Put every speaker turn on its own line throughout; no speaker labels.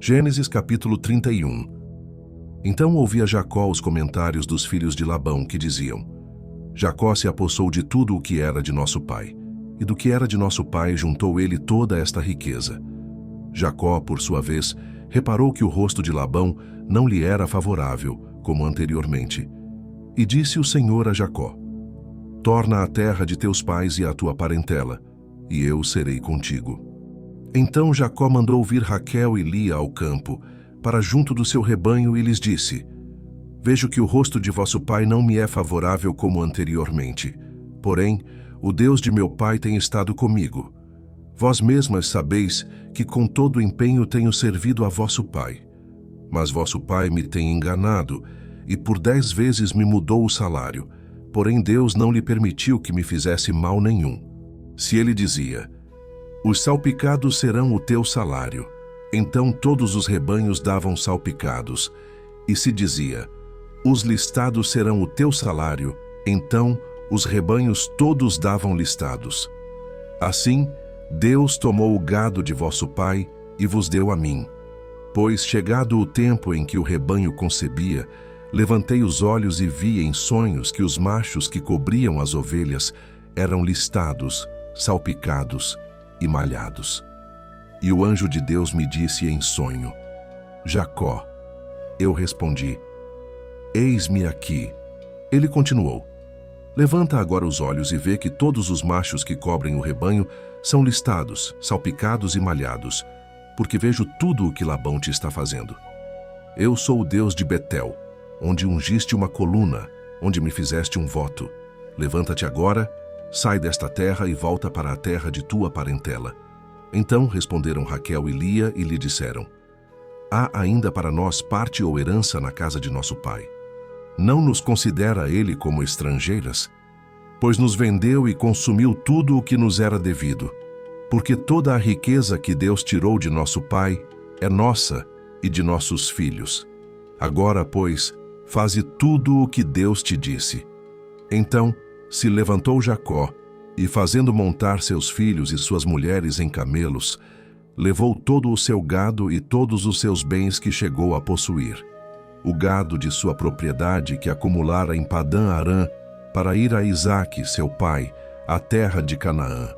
Gênesis capítulo 31. Então ouvia Jacó os comentários dos filhos de Labão, que diziam: Jacó se apossou de tudo o que era de nosso pai, e do que era de nosso pai juntou ele toda esta riqueza. Jacó, por sua vez, reparou que o rosto de Labão não lhe era favorável, como anteriormente. E disse o Senhor a Jacó: Torna à terra de teus pais e à tua parentela, e eu serei contigo. Então Jacó mandou vir Raquel e Lia ao campo, para junto do seu rebanho, e lhes disse: Vejo que o rosto de vosso pai não me é favorável como anteriormente. Porém, o Deus de meu pai tem estado comigo. Vós mesmas sabeis que com todo empenho tenho servido a vosso pai. Mas vosso pai me tem enganado, e por 10 vezes me mudou o salário. Porém Deus não lhe permitiu que me fizesse mal nenhum. Se ele dizia: Os salpicados serão o teu salário, então todos os rebanhos davam salpicados. E se dizia: Os listados serão o teu salário, então os rebanhos todos davam listados. Assim, Deus tomou o gado de vosso pai e vos deu a mim. Pois, chegado o tempo em que o rebanho concebia, levantei os olhos e vi em sonhos que os machos que cobriam as ovelhas eram listados, salpicados e malhados. E o anjo de Deus me disse em sonho: Jacó. Eu respondi: Eis-me aqui. Ele continuou: Levanta agora os olhos e vê que todos os machos que cobrem o rebanho são listados, salpicados e malhados, porque vejo tudo o que Labão te está fazendo. Eu sou o Deus de Betel, onde ungiste uma coluna, onde me fizeste um voto. Levanta-te agora, sai desta terra e volta para a terra de tua parentela. Então responderam Raquel e Lia e lhe disseram: Há ainda para nós parte ou herança na casa de nosso pai. Não nos considera ele como estrangeiras? Pois nos vendeu e consumiu tudo o que nos era devido. Porque toda a riqueza que Deus tirou de nosso pai é nossa e de nossos filhos. Agora, pois, faze tudo o que Deus te disse. Então se levantou Jacó, e fazendo montar seus filhos e suas mulheres em camelos, levou todo o seu gado e todos os seus bens que chegou a possuir. O gado de sua propriedade que acumulara em Padã-Arã, para ir a Isaque, seu pai, à terra de Canaã.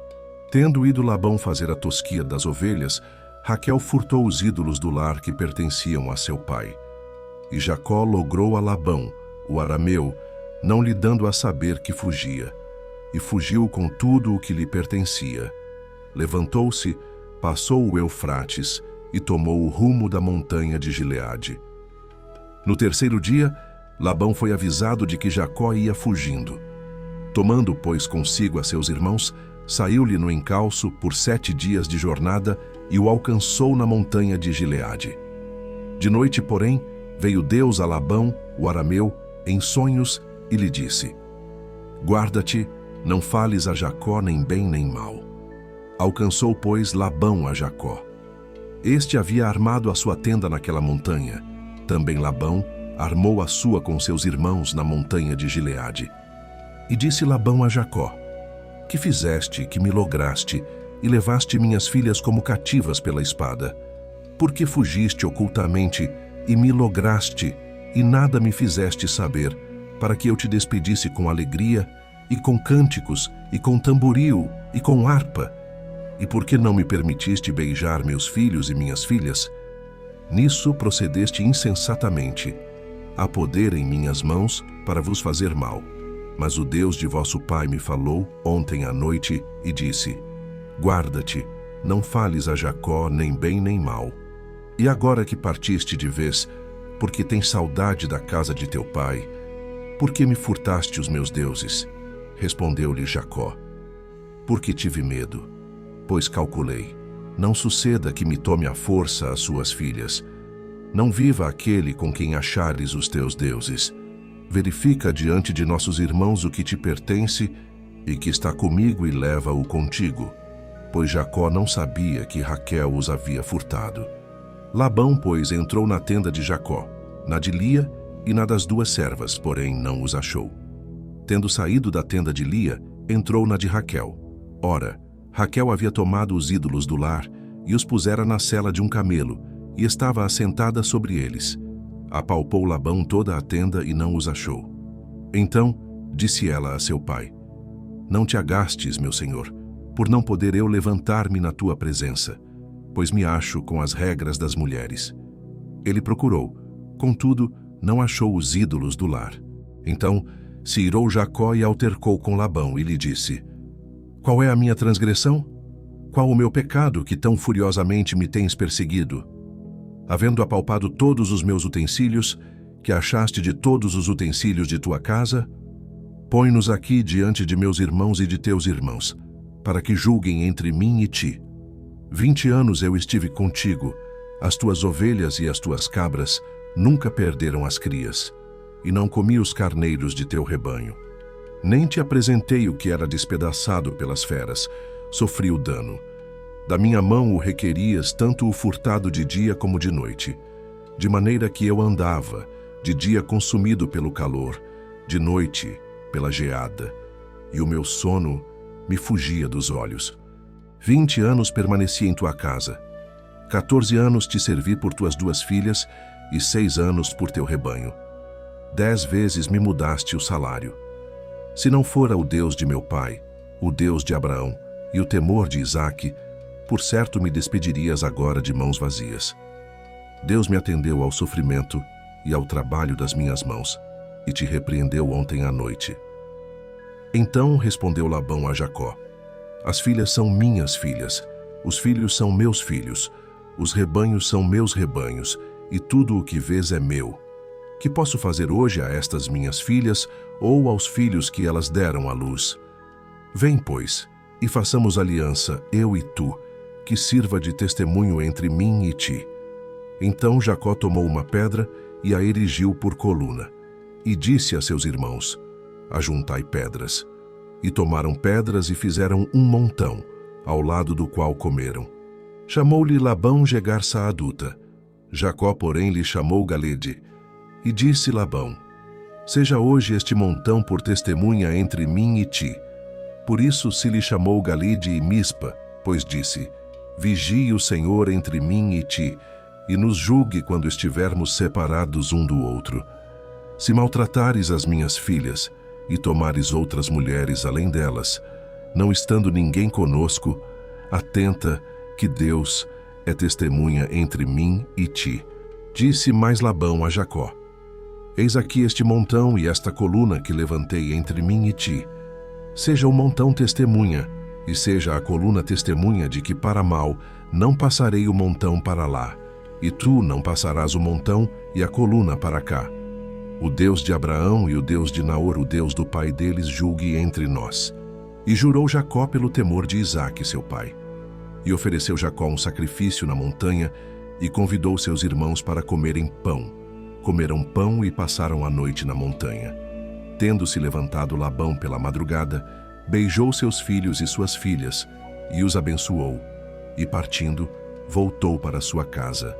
Tendo ido Labão fazer a tosquia das ovelhas, Raquel furtou os ídolos do lar que pertenciam a seu pai. E Jacó logrou a Labão, o arameu, não lhe dando a saber que fugia. E fugiu com tudo o que lhe pertencia. Levantou-se, passou o Eufrates e tomou o rumo da montanha de Gileade. No terceiro dia, Labão foi avisado de que Jacó ia fugindo. Tomando, pois, consigo a seus irmãos, saiu-lhe no encalço por 7 dias de jornada e o alcançou na montanha de Gileade. De noite, porém, veio Deus a Labão, o arameu, em sonhos e lhe disse: Guarda-te, não fales a Jacó nem bem nem mal. Alcançou, pois, Labão a Jacó. Este havia armado a sua tenda naquela montanha. Também Labão armou a sua com seus irmãos na montanha de Gileade. E disse Labão a Jacó: Que fizeste, que me lograste, e levaste minhas filhas como cativas pela espada? Por que fugiste ocultamente, e me lograste, e nada me fizeste saber, para que eu te despedisse com alegria, e com cânticos, e com tamboril, e com harpa? E por que não me permitiste beijar meus filhos e minhas filhas? Nisso procedeste insensatamente. Há poder em minhas mãos para vos fazer mal. Mas o Deus de vosso pai me falou ontem à noite e disse: Guarda-te, não fales a Jacó nem bem nem mal. E agora que partiste de vez, porque tens saudade da casa de teu pai, por que me furtaste os meus deuses? Respondeu-lhe Jacó: Porque tive medo, pois calculei, não suceda que me tome à força as suas filhas. Não viva aquele com quem achares os teus deuses. Verifica diante de nossos irmãos o que te pertence e que está comigo e leva-o contigo. Pois Jacó não sabia que Raquel os havia furtado. Labão, pois, entrou na tenda de Jacó, na de Lia e na das 2 servas, porém não os achou. Tendo saído da tenda de Lia, entrou na de Raquel. Ora, Raquel havia tomado os ídolos do lar e os pusera na sela de um camelo, e estava assentada sobre eles. Apalpou Labão toda a tenda e não os achou. Então disse ela a seu pai: Não te agastes, meu senhor, por não poder eu levantar-me na tua presença, pois me acho com as regras das mulheres. Ele procurou, contudo, não achou os ídolos do lar. Então se irou Jacó e altercou com Labão e lhe disse: Qual é a minha transgressão? Qual o meu pecado que tão furiosamente me tens perseguido? Havendo apalpado todos os meus utensílios, que achaste de todos os utensílios de tua casa, põe-nos aqui diante de meus irmãos e de teus irmãos, para que julguem entre mim e ti. 20 anos eu estive contigo, as tuas ovelhas e as tuas cabras nunca perderam as crias, e não comi os carneiros de teu rebanho. Nem te apresentei o que era despedaçado pelas feras, sofri o dano. Da minha mão o requerias tanto o furtado de dia como de noite, de maneira que eu andava, de dia consumido pelo calor, de noite pela geada, e o meu sono me fugia dos olhos. 20 anos permaneci em tua casa, 14 anos te servi por tuas 2 filhas, e 6 anos por teu rebanho. 10 vezes me mudaste o salário. Se não fora o Deus de meu pai, o Deus de Abraão e o temor de Isaque, por certo me despedirias agora de mãos vazias. Deus me atendeu ao sofrimento e ao trabalho das minhas mãos, e te repreendeu ontem à noite. Então respondeu Labão a Jacó: As filhas são minhas filhas, os filhos são meus filhos, os rebanhos são meus rebanhos, e tudo o que vês é meu. Que posso fazer hoje a estas minhas filhas ou aos filhos que elas deram à luz? Vem, pois, e façamos aliança, eu e tu, que sirva de testemunho entre mim e ti. Então Jacó tomou uma pedra e a erigiu por coluna, e disse a seus irmãos: Ajuntai pedras. E tomaram pedras e fizeram um montão, ao lado do qual comeram. Chamou-lhe Labão Jegar Saaduta. Jacó, porém, lhe chamou Galede. E disse Labão: Seja hoje este montão por testemunha entre mim e ti. Por isso se lhe chamou Galede e Mispa, pois disse: Vigie o Senhor entre mim e ti, e nos julgue quando estivermos separados um do outro. Se maltratares as minhas filhas, e tomares outras mulheres além delas, não estando ninguém conosco, atenta que Deus é testemunha entre mim e ti. Disse mais Labão a Jacó: Eis aqui este montão e esta coluna que levantei entre mim e ti. Seja o montão testemunha, e seja a coluna testemunha de que para mal não passarei o montão para lá, e tu não passarás o montão e a coluna para cá. O Deus de Abraão e o Deus de Naor, o Deus do pai deles, julgue entre nós. E jurou Jacó pelo temor de Isaque, seu pai. E ofereceu Jacó um sacrifício na montanha, e convidou seus irmãos para comerem pão. Comeram pão e passaram a noite na montanha. Tendo-se levantado Labão pela madrugada, beijou seus filhos e suas filhas, e os abençoou, e partindo, voltou para sua casa.